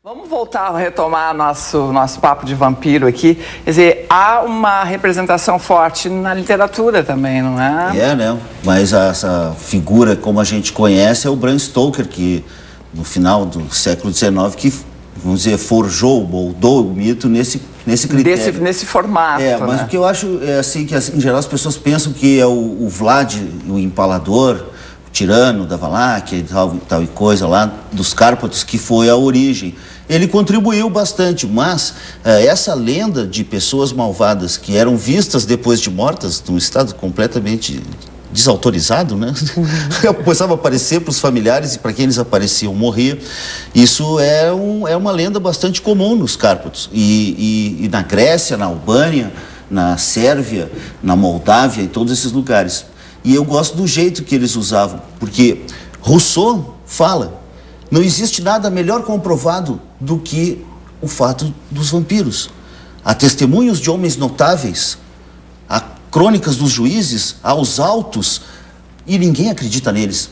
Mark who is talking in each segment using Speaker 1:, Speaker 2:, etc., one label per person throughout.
Speaker 1: Vamos voltar a retomar nosso papo de vampiro aqui. Quer dizer, há uma representação forte na literatura também, não é?
Speaker 2: É, né? Mas essa figura, como a gente conhece, é o Bram Stoker, que no final do século XIX, que, vamos dizer, forjou, moldou o mito nesse critério.
Speaker 1: Nesse formato,
Speaker 2: mas
Speaker 1: né?
Speaker 2: o que eu acho é assim, que em geral as pessoas pensam que é o Vlad, o Empalador, o tirano da Valáquia e tal e coisa lá, dos Cárpatos, que foi a origem. Ele contribuiu bastante, mas essa lenda de pessoas malvadas que eram vistas depois de mortas, num estado completamente desautorizado, né? Começava a aparecer para os familiares e para quem eles apareciam morria. Isso é uma lenda bastante comum nos Cárpatos. E na Grécia, na Albânia, na Sérvia, na Moldávia, em todos esses lugares. E eu gosto do jeito que eles usavam, porque Rousseau fala: não existe nada melhor comprovado do que o fato dos vampiros. Há testemunhos de homens notáveis, há crônicas dos juízes, há os autos, e ninguém acredita neles.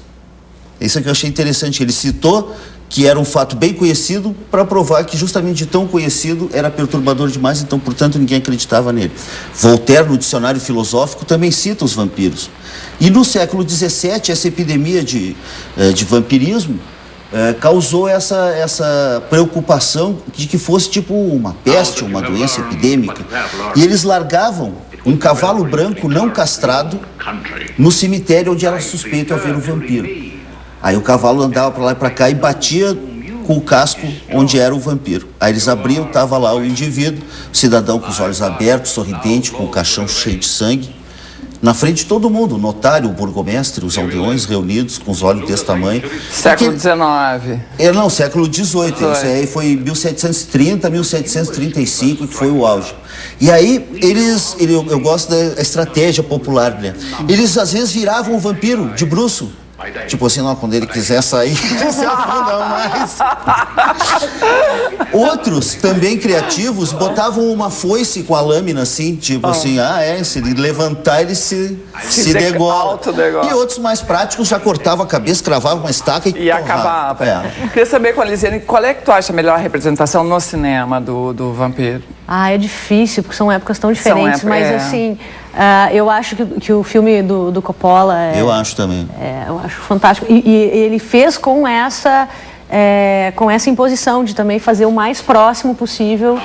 Speaker 2: Isso é que eu achei interessante. Ele citou que era um fato bem conhecido para provar que justamente de tão conhecido era perturbador demais, então, portanto, ninguém acreditava nele. Voltaire, no dicionário filosófico, também cita os vampiros. E no século XVII, essa epidemia de vampirismo causou essa preocupação de que fosse tipo uma peste, uma doença epidêmica. E eles largavam um cavalo branco não castrado no cemitério onde era suspeito haver um vampiro. Aí o cavalo andava para lá e para cá e batia com o casco onde era o vampiro. Aí eles abriam, estava lá o indivíduo, o cidadão com os olhos abertos, sorridente, com o caixão cheio de sangue. Na frente de todo mundo, o notário, o burgomestre, os aldeões reunidos com os olhos desse tamanho.
Speaker 1: Século XIX.
Speaker 2: Não, século XVIII. Isso aí foi 1730, 1735, que foi o auge. E aí, eu gosto da estratégia popular, né? Eles, às vezes, viravam o vampiro de bruço. Tipo assim, não, quando ele quiser sair, se afunda mais. Outros, também criativos, botavam uma foice com a lâmina assim, tipo assim, se ele levantar, ele se degola. E outros mais práticos já cortavam a cabeça, cravavam uma estaca e
Speaker 1: acabava. Queria saber com a Lisiane, qual é que tu acha a melhor representação no cinema do vampiro?
Speaker 3: É difícil, porque são épocas tão diferentes, mas assim, eu acho que o filme do Coppola
Speaker 2: eu acho também.
Speaker 3: Eu acho fantástico. E ele fez com essa imposição de também fazer o mais próximo possível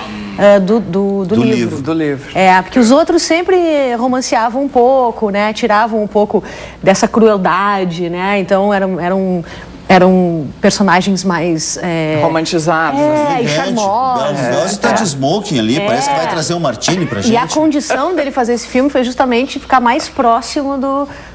Speaker 3: do livro.
Speaker 1: Do livro.
Speaker 3: Porque os outros sempre romanceavam um pouco, né? Tiravam um pouco dessa crueldade, né? Então eram personagens mais
Speaker 1: romantizados,
Speaker 3: e charmosos.
Speaker 2: Nós está de smoking ali, parece que vai trazer um martini pra gente.
Speaker 3: E a condição dele fazer esse filme foi justamente ficar mais próximo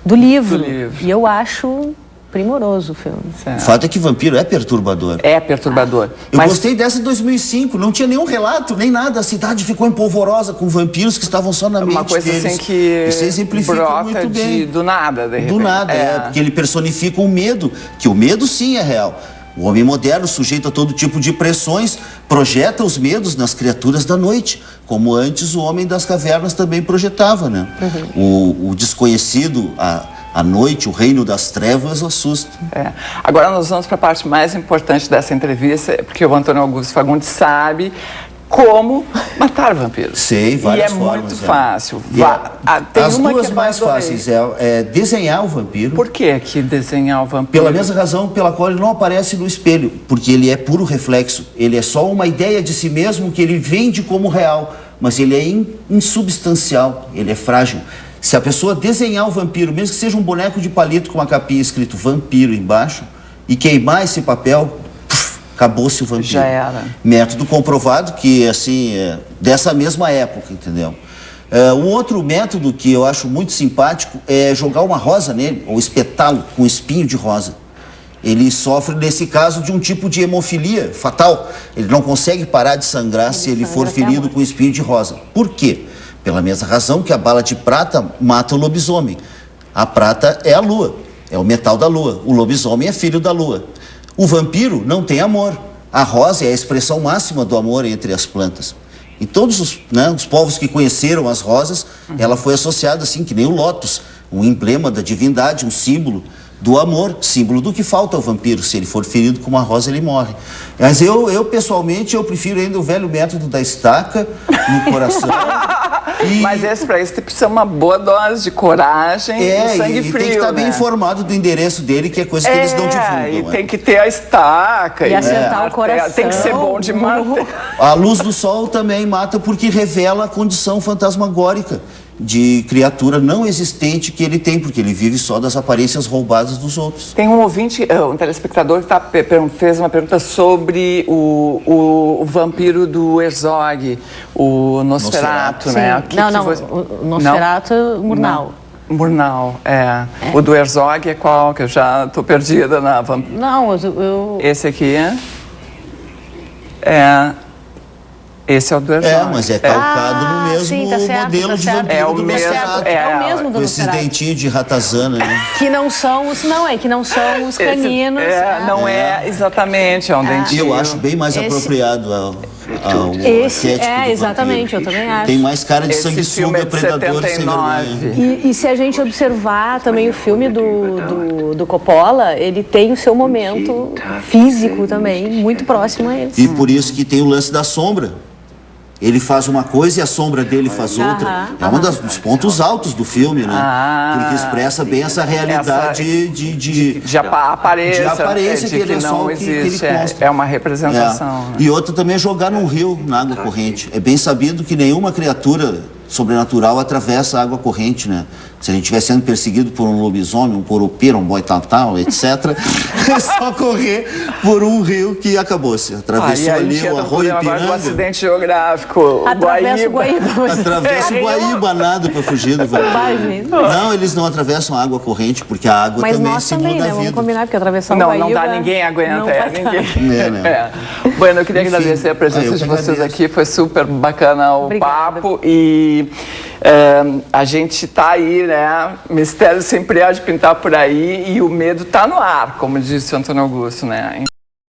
Speaker 3: do livro. E eu acho primoroso o filme.
Speaker 2: O fato é que vampiro é perturbador.
Speaker 1: É perturbador.
Speaker 2: Eu gostei dessa em 2005, não tinha nenhum relato, nem nada. A cidade ficou empolvorosa com vampiros que estavam só na mente deles.
Speaker 1: Uma coisa assim que
Speaker 2: isso exemplifica muito bem.
Speaker 1: Do nada, de repente.
Speaker 2: Do nada, porque ele personifica o medo, que o medo sim é real. O homem moderno, sujeito a todo tipo de pressões, projeta os medos nas criaturas da noite, como antes o homem das cavernas também projetava, né? O desconhecido, a noite, o reino das trevas assusta.
Speaker 1: Agora nós vamos para a parte mais importante dessa entrevista, porque o Antônio Augusto Fagundes sabe como matar vampiros.
Speaker 2: Sei, várias formas.
Speaker 1: E é muito fácil.
Speaker 2: Tem as duas mais fáceis é desenhar o vampiro.
Speaker 1: Por que desenhar o vampiro?
Speaker 2: Pela mesma razão pela qual ele não aparece no espelho, porque ele é puro reflexo. Ele é só uma ideia de si mesmo que ele vende como real, mas ele é insubstancial, ele é frágil. Se a pessoa desenhar o vampiro, mesmo que seja um boneco de palito com uma capinha escrito vampiro embaixo, e queimar esse papel, acabou-se o vampiro.
Speaker 1: Já era.
Speaker 2: Método comprovado que, assim, dessa mesma época, entendeu? Um outro método que eu acho muito simpático é jogar uma rosa nele, ou espetá-lo com espinho de rosa. Ele sofre, nesse caso, de um tipo de hemofilia fatal. Ele não consegue parar de sangrar se ele for ferido com espinho de rosa. Por quê? Pela mesma razão que a bala de prata mata o lobisomem. A prata é a lua, é o metal da lua. O lobisomem é filho da lua. O vampiro não tem amor. A rosa é a expressão máxima do amor entre as plantas. E todos os povos que conheceram as rosas, ela foi associada assim, que nem o lótus, um emblema da divindade, um símbolo do amor, símbolo do que falta ao vampiro. Se ele for ferido com uma rosa, ele morre. Mas eu pessoalmente, eu prefiro ainda o velho método da estaca no coração.
Speaker 1: Mas para isso precisa uma boa dose de coragem e sangue frio,
Speaker 2: tem que estar bem informado do endereço dele, que é coisa que eles não divulgam.
Speaker 1: E tem que ter a estaca.
Speaker 3: E acertar o coração.
Speaker 1: Tem que ser bom de manter.
Speaker 2: A luz do sol também mata porque revela a condição fantasmagórica de criatura não existente que ele tem, porque ele vive só das aparências roubadas dos outros.
Speaker 1: Tem um ouvinte, um telespectador que fez uma pergunta sobre o vampiro do Herzog, o Nosferatu, né?
Speaker 3: O Nosferatu Murnau.
Speaker 1: Murnau, O do Herzog é qual? Que eu já tô perdida na vampiro.
Speaker 3: Não,
Speaker 1: Esse aqui esse é o do Herzog.
Speaker 2: Mas é calcado no mesmo modelo de vampiro do Nosferatu.
Speaker 3: É o mesmo do
Speaker 2: com esses dentinhos de ratazana, né?
Speaker 3: Que não são os caninos.
Speaker 1: Não é exatamente, é um dentinho.
Speaker 2: Eu acho bem mais apropriado ao arquétipo do
Speaker 3: exatamente,
Speaker 2: vampiro.
Speaker 3: eu também acho.
Speaker 2: Tem mais cara de sanguessuga, predador sem vergonha.
Speaker 3: E se a gente observar também o filme do Coppola, ele tem o seu momento físico também, muito próximo a esse.
Speaker 2: E por isso que tem o lance da sombra. Ele faz uma coisa e a sombra dele faz outra. É um dos pontos altos do filme, né? Porque expressa bem essa realidade de aparência
Speaker 1: que ele não existe. É uma representação.
Speaker 2: E outra também é jogar num rio, na água corrente. É bem sabido que nenhuma criatura sobrenatural atravessa a água corrente, né? Se a gente estiver sendo perseguido por um lobisomem, um coropeiro, um boitatau, etc., é só correr por um rio que acabou-se. Atravessou ali o Arroio Ipiranga.
Speaker 1: Um acidente geográfico.
Speaker 3: Atravessa o Guaíba.
Speaker 2: Atravessa o Guaíba nada para fugir do vampiro. Não, eles não atravessam a água corrente, porque a água também é símbolo da vida.
Speaker 3: Vamos combinar, porque atravessar o Guaíba...
Speaker 1: Não dá, ninguém aguenta.
Speaker 2: Né?
Speaker 1: Bueno, eu queria agradecer a presença de vocês aqui. Foi super bacana o papo. E a gente tá aí, né? Mistério sempre há de pintar por aí e o medo tá no ar, como disse o Antônio Augusto, né?